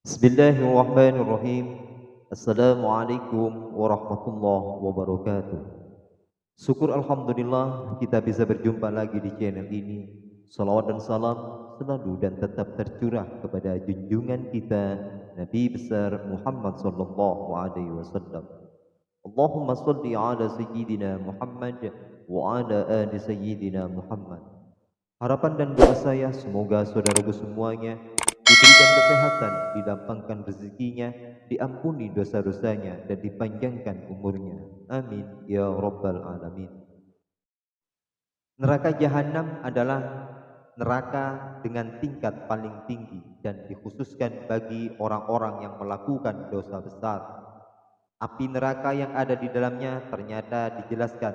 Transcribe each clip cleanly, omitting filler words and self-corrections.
Bismillahirrahmanirrahim. Assalamualaikum warahmatullahi wabarakatuh. Syukur Alhamdulillah kita bisa berjumpa lagi di channel ini. Salawat dan salam selalu dan tetap tercurah kepada junjungan kita Nabi besar Muhammad sallallahu alaihi wasallam. Allahumma salli ala sayyidina Muhammad wa ala ali sayyidina Muhammad. Harapan dan doa saya semoga saudaraku semuanya diberikan kesehatan, dilapangkan rezekinya, diampuni dosa-dosanya, dan dipanjangkan umurnya. Amin ya rabbal alamin. Neraka jahanam adalah neraka dengan tingkat paling tinggi dan dikhususkan bagi orang-orang yang melakukan dosa besar. Api neraka yang ada di dalamnya ternyata dijelaskan.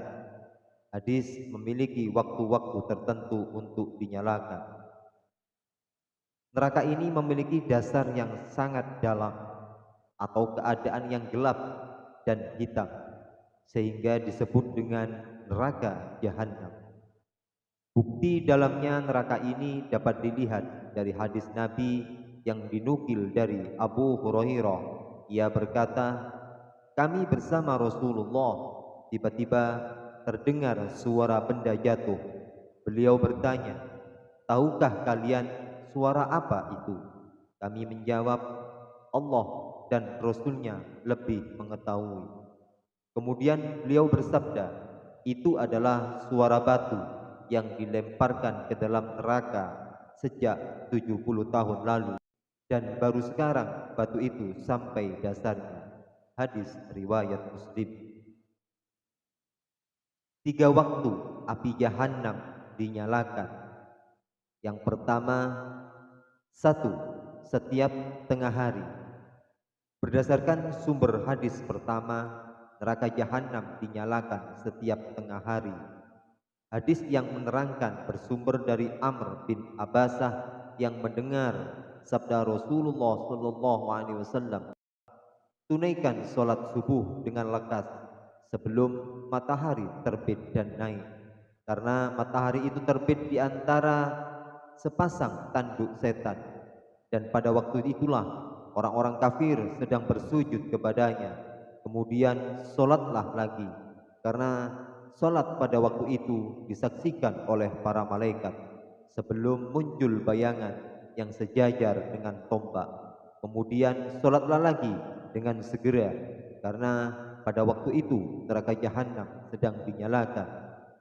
Hadis memiliki waktu-waktu tertentu untuk dinyalakan. Neraka ini memiliki dasar yang sangat dalam atau keadaan yang gelap dan hitam sehingga disebut dengan neraka jahanam. Bukti dalamnya neraka ini dapat dilihat dari hadis Nabi yang dinukil dari Abu Hurairah. Ia berkata, kami bersama Rasulullah, tiba-tiba terdengar suara benda jatuh. Beliau bertanya, tahukah kalian suara apa itu? Kami menjawab, Allah dan Rasulnya lebih mengetahui. Kemudian beliau bersabda, itu adalah suara batu yang dilemparkan ke dalam neraka sejak 70 tahun lalu. Dan baru sekarang batu itu sampai dasarnya. Hadis riwayat Muslim. 3 waktu api jahanam dinyalakan. Yang pertama, 1. Setiap tengah hari. Berdasarkan sumber hadis pertama, neraka jahanam dinyalakan setiap tengah hari. Hadis yang menerangkan bersumber dari Amr bin Abasah yang mendengar sabda Rasulullah sallallahu alaihi wasallam, tunaikan sholat subuh dengan lekas sebelum matahari terbit dan naik, karena matahari itu terbit di antara sepasang tanduk setan, dan pada waktu itulah orang-orang kafir sedang bersujud kepadanya. Kemudian sholatlah lagi, karena sholat pada waktu itu disaksikan oleh para malaikat sebelum muncul bayangan yang sejajar dengan tombak. Kemudian sholatlah lagi dengan segera, karena pada waktu itu neraka jahanam sedang dinyalakan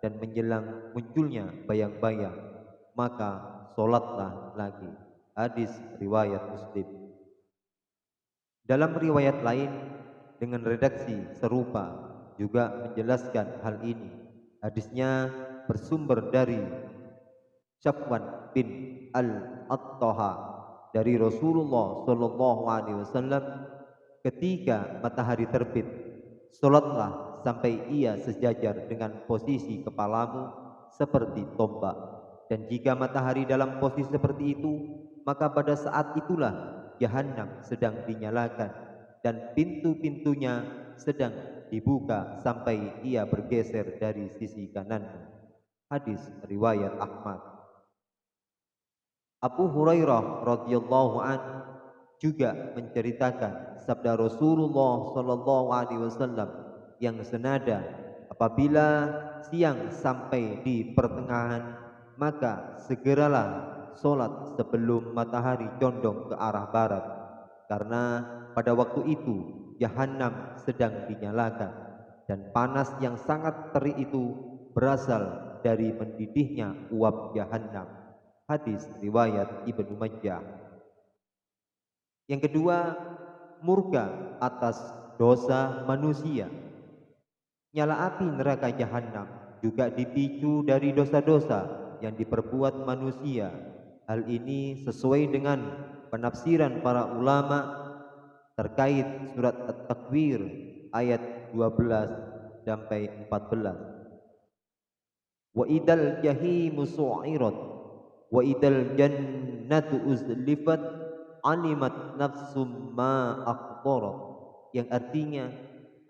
dan menjelang munculnya bayang-bayang, maka sholatlah lagi. Hadis riwayat Muslim. Dalam riwayat lain dengan redaksi serupa juga menjelaskan hal ini. Hadisnya bersumber dari Syafwan bin Al-Attaha dari Rasulullah sallallahu alaihi wasallam, ketika matahari terbit, salatlah sampai ia sejajar dengan posisi kepalamu seperti tombak. Dan jika matahari dalam posisi seperti itu, maka pada saat itulah jahanam sedang dinyalakan dan pintu-pintunya sedang dibuka sampai ia bergeser dari sisi kananmu. Hadis riwayat Ahmad. Abu Hurairah radhiyallahu an juga menceritakan sabda Rasulullah sallallahu alaihi wasallam yang senada, apabila siang sampai di pertengahan, maka segeralah solat sebelum matahari condong ke arah barat, karena pada waktu itu jahanam sedang dinyalakan dan panas yang sangat terik itu berasal dari mendidihnya uap jahanam. Hadis riwayat Ibnu Majah. Yang kedua, murka atas dosa manusia. Nyala api neraka jahanam juga dipicu dari dosa-dosa yang diperbuat manusia. Hal ini sesuai dengan penafsiran para ulama terkait surat At-Takwir ayat 12 sampai 14. Wa idal jahimu su'irat wa idal jannatu uzlifat alimat nafsum ma akhdarat, yang artinya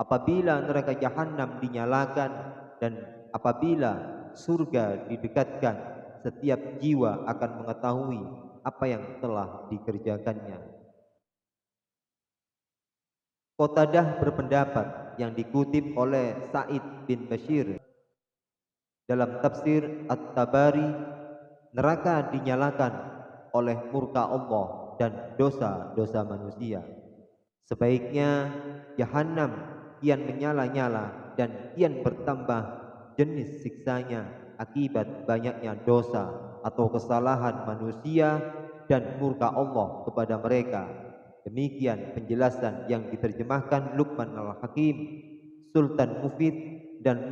apabila neraka jahanam dinyalakan dan apabila surga didekatkan, setiap jiwa akan mengetahui apa yang telah dikerjakannya. Qatadah berpendapat yang dikutip oleh Sa'id bin Bashir dalam tafsir At-Tabari, neraka dinyalakan oleh murka Allah dan dosa-dosa manusia. Sebaiknya Jahannam kian menyala-nyala dan kian bertambah jenis siksanya akibat banyaknya dosa atau kesalahan manusia dan murka Allah kepada mereka. Demikian penjelasan yang diterjemahkan Luqman Al-Hakim, Sultan Mufid dan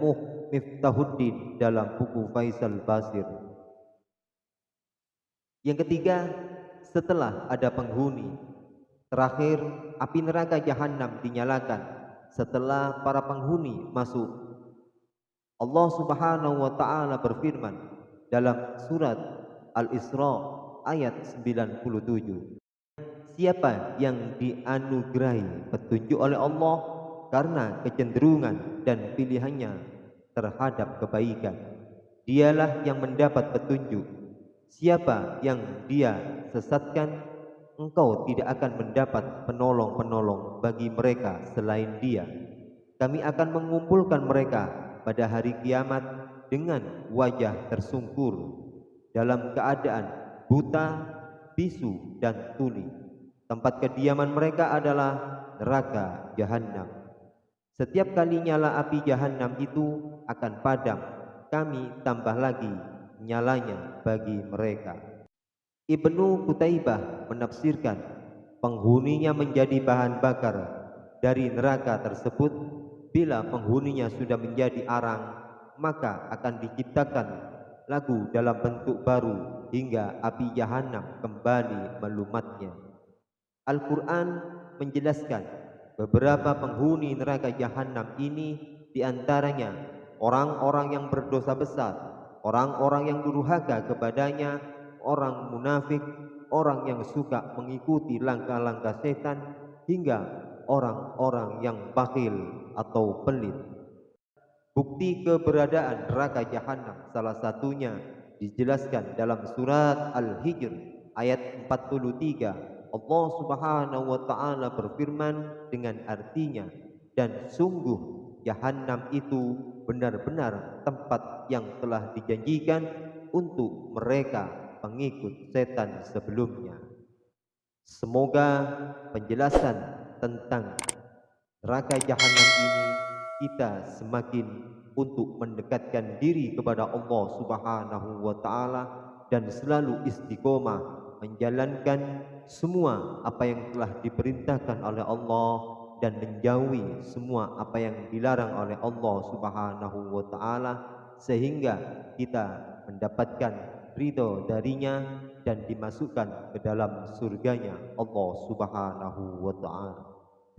Miftahuddin dalam buku Faisal Basir. Yang ketiga, setelah ada penghuni, terakhir api neraka Jahannam dinyalakan setelah para penghuni masuk. Allah Subhanahu wa taala berfirman dalam surat Al-Isra ayat 97. Siapa yang dianugerahi petunjuk oleh Allah karena kecenderungan dan pilihannya terhadap kebaikan, dialah yang mendapat petunjuk. Siapa yang dia sesatkan, engkau tidak akan mendapat penolong-penolong bagi mereka selain dia. Kami akan mengumpulkan mereka pada hari kiamat dengan wajah tersungkur, dalam keadaan buta, bisu dan tuli. Tempat kediaman mereka adalah neraka Jahannam. Setiap kali nyala api Jahannam itu akan padam, kami tambah lagi nyalanya bagi mereka. Ibnu Qutaibah menafsirkan penghuninya menjadi bahan bakar dari neraka tersebut. Bila penghuninya sudah menjadi arang, maka akan diciptakan lagu dalam bentuk baru hingga api Jahannam kembali melumatnya. Al-Quran menjelaskan beberapa penghuni neraka Jahannam ini, diantaranya orang-orang yang berdosa besar, orang-orang yang durhaka kepadanya, orang munafik, orang yang suka mengikuti langkah-langkah setan, hingga orang-orang yang bakhil atau pelit. Bukti keberadaan neraka Jahannam salah satunya dijelaskan dalam surat Al-Hijr ayat 43. Allah Subhanahu wa taala berfirman dengan artinya, dan sungguh Jahannam itu benar-benar tempat yang telah dijanjikan untuk mereka pengikut setan sebelumnya. Semoga penjelasan tentang neraka Jahannam ini kita semakin untuk mendekatkan diri kepada Allah Subhanahu wa taala dan selalu istiqomah menjalankan semua apa yang telah diperintahkan oleh Allah dan menjauhi semua apa yang dilarang oleh Allah Subhanahu wa taala, sehingga kita mendapatkan ridho darinya dan dimasukkan ke dalam surganya Allah Subhanahu wa taala.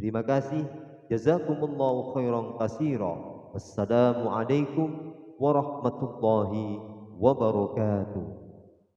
Terima kasih. Jazakumullahu khairan katsira. Wassalamu alaikum warahmatullahi wabarakatuh.